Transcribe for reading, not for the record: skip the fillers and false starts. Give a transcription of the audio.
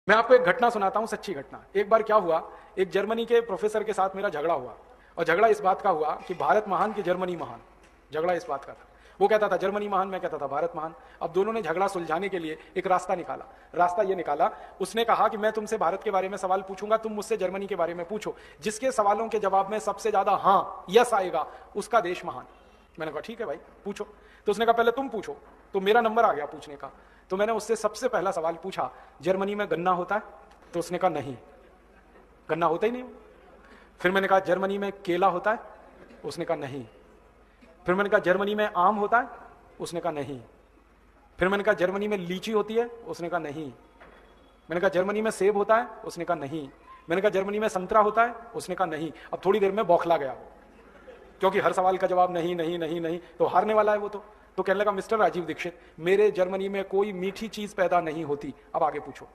मैं आपको एक घटना सुनाता हूं, सच्ची घटना। एक बार क्या हुआ, एक जर्मनी के प्रोफेसर के साथ मेरा झगड़ा हुआ, और झगड़ा इस बात का हुआ कि भारत महान कि जर्मनी महान। झगड़ा इस बात का था, वो कहता था जर्मनी महान, मैं कहता था भारत महान। अब दोनों ने झगड़ा सुलझाने के लिए एक रास्ता निकाला। रास्ता ये निकाला, उसने कहा कि मैं तुमसे भारत के बारे में सवाल पूछूंगा, तुम मुझसे जर्मनी के बारे में पूछो, जिसके सवालों के जवाब में सबसे ज्यादा हाँ यस आएगा उसका देश महान। मैंने कहा ठीक है भाई पूछो। तो उसने कहा पहले तुम पूछो। तो मेरा नंबर आ गया पूछने का। तो मैंने उससे सबसे पहला सवाल पूछा, जर्मनी में गन्ना होता है? तो उसने कहा नहीं, गन्ना होता ही नहीं। फिर मैंने कहा जर्मनी में केला होता है? उसने कहा नहीं। फिर मैंने कहा जर्मनी में आम होता है? उसने कहा नहीं। फिर मैंने कहा जर्मनी में लीची होती है? उसने कहा नहीं। मैंने कहा जर्मनी में सेब होता है? उसने कहा नहीं। मैंने कहा जर्मनी में संतरा होता है? उसने कहा नहीं। अब थोड़ी देर में बौखला गया, क्योंकि हर सवाल का जवाब नहीं नहीं नहीं नहीं, तो हारने वाला है वो। तो कहने लगा मिस्टर राजीव दीक्षित, मेरे जर्मनी में कोई मीठी चीज पैदा नहीं होती, अब आगे पूछो।